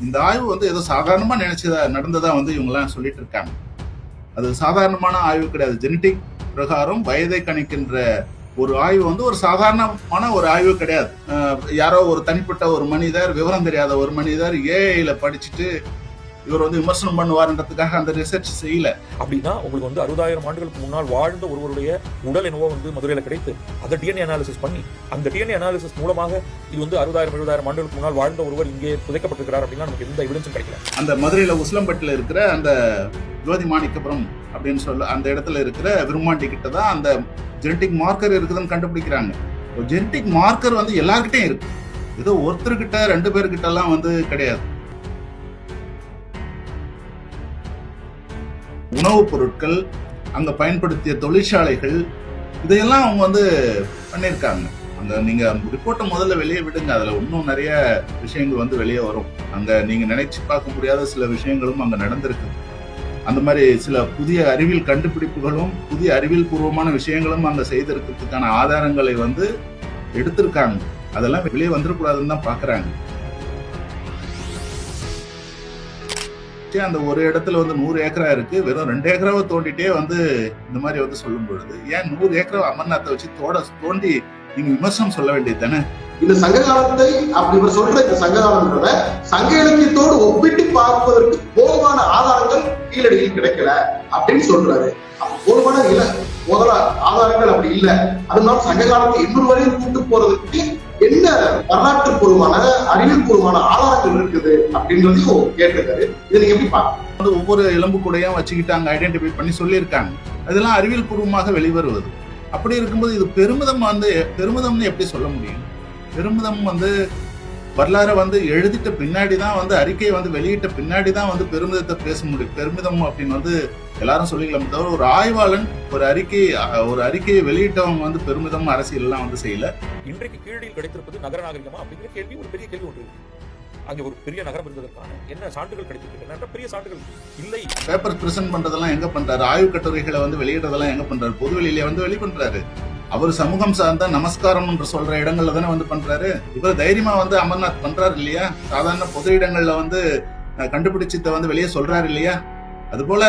இந்த ஆய்வு வந்து ஏதோ சாதாரணமா நினைச்சதா நடந்ததா வந்து இவங்க எல்லாம் சொல்லிட்டு இருக்காங்க. அது சாதாரணமான ஆய்வு கிடையாது. ஜெனடிக் பிரகாரம் வயதை கணிக்கின்ற ஒரு ஆய்வு வந்து ஒரு சாதாரணமான ஒரு ஆய்வு கிடையாது. யாரோ ஒரு தனிப்பட்ட ஒரு மனிதர், விவரம் தெரியாத ஒரு மனிதர் ஏஐல படிச்சுட்டு இவர் வந்து விமர்சனம் பண்ணுவார்ன்றதுக்காக அந்த ரிசர்ச் செய்யல. அப்படின்னா உங்களுக்கு வந்து 60,000 ஆண்டுகளுக்கு முன்னால் வாழ்ந்த ஒருவருடைய உடல் என்னவோ வந்து மதுரையில கிடைத்து அதை டிஎன்ஏ அனாலிசிஸ் பண்ணி அந்த டிஎன்ஏ அனாலிசிஸ் மூலமாக இது வந்து 60,000-70,000 ஆண்டுகளுக்கு முன்னால் வாழ்ந்த ஒருவர் இங்கே புதைக்கப்பட்டிருக்கிறார் அப்படின்னா நமக்கு எந்த எவிடன்ஸும் கிடைக்கல. அந்த மதுரையில உசிலம்பட்டில் இருக்கிற அந்த ஜோதி மாணிக்கபுரம் அப்படின்னு சொல்ல அந்த இடத்துல இருக்கிற விரும்மாண்டி கிட்ட தான் அந்த ஜெனடிக் மார்க்கர் இருக்குதுன்னு கண்டுபிடிக்கிறாங்க. ஜெனடிக் மார்க்கர் வந்து எல்லார்கிட்டையும் இருக்கு. ஏதோ ஒருத்தர்கிட்ட 2 பேர்கிட்ட எல்லாம் வந்து கிடையாது. உணவுப் பொருட்கள், அங்க பயன்படுத்திய தொழிற்சாலைகள், இதையெல்லாம் அவங்க வந்து பண்ணியிருக்காங்க. அங்க நீங்க ரிப்போர்ட்டை முதல்ல வெளியே விடுங்க, அதுல இன்னும் நிறைய விஷயங்கள் வந்து வெளியே வரும். அங்க நீங்க நினைச்சு பார்க்க முடியாத சில விஷயங்களும் அங்க நடந்திருக்கு. அந்த மாதிரி சில புதிய அறிவியல் கண்டுபிடிப்புகளும் புதிய அறிவியல் பூர்வமான விஷயங்களும் அங்க செய்திருக்கிறதுக்கான ஆதாரங்களை வந்து எடுத்திருக்காங்க. அதெல்லாம் வெளியே வந்துடக்கூடாதுன்னு தான் பாக்குறாங்க. அந்த ஒரு இடத்துல வந்து 100 ஏக்கரா இருக்கு, வெறும் 2 ஏக்கராவை தோண்டிட்டே வந்து இந்த மாதிரி வந்து சொல்லும் பொழுது ஏன் 100 ஏக்கரா அமர்நாத்தை வச்சு தோண்டி நீங்க விமர்சனம் சொல்ல வேண்டியது தானே? இந்த சங்க காலத்தை அப்படி இவர் சொல்ற இந்த சங்க காலம்ன்றத சங்க இலக்கியத்தோடு ஒப்பிட்டு பார்ப்பதற்கு போதுமான ஆதாரங்கள் கீழடியில் கிடைக்கல அப்படின்னு சொல்றாரு. போதுமான முதல்ல ஆதாரங்கள் அப்படி இல்லை. அதனால சங்க காலத்தை இன்னொரு வரையும் கூட்டு போறதுக்கு என்ன வரலாற்று பூர்வமான அறிவியல் பூர்வமான ஆதாரங்கள் இருக்குது அப்படின்றதையும் கேட்டிருக்காரு. இதை நீங்க எப்படி பார்க்க? ஒவ்வொரு எலும்பு கூடையும் வச்சுக்கிட்டாங்க, ஐடென்டிஃபை பண்ணி சொல்லியிருக்காங்க. அதெல்லாம் அறிவியல் பூர்வமாக வெளிவருவது. அப்படி இருக்கும்போது இது பெருமிதம்னு எப்படி சொல்ல முடியும்? பெருமிதம் வந்து வரலாறு வந்து எழுதிட்ட பின்னாடி தான் வந்து அறிக்கையை வந்து வெளியிட்ட பின்னாடி தான் வந்து பெருமிதத்தை பேச முடியும். பெருமிதம் அப்படின்னு வந்து எல்லாரும் சொல்லிக்கலாம். தவிர ஒரு ஆய்வாளன் ஒரு அறிக்கையை வெளியிட்டவங்க வந்து பெருமிதம் அரசியல் எல்லாம் வந்து செய்யல. இன்றைக்கு கீழடியில் கிடைத்திருப்பது நகர நாகரிகமா அப்படிங்கிற கேள்வி ஒரு பெரிய கேள்வி ஒன்று. அங்கே ஒரு பெரிய நகரம் இருந்ததற்கான என்ன சான்றுகள் கிடைத்திருக்கின்றன? பெரிய சான்றுகள் இல்லை. பேப்பர் பிரசன்ட் பண்றதெல்லாம் எங்க பண்றாரு? ஆய்வு கட்டுரைகளை வந்து வெளியிடுறதெல்லாம் எங்க பண்றாரு? பொதுவெளியில வந்து வெளிப்பண்றாரு. அவர் சமூகம் சார்ந்த நமஸ்காரம் என்று சொல்ற இடங்கள்ல தானே வந்து பண்றாரு. இவர் தைரியமா வந்து அமர்நாத் பண்றாரு இல்லையா? சாதாரண பொது இடங்கள்ல வந்து கண்டுபிடிச்சத வந்து வெளியே சொல்றாரு இல்லையா? அது போல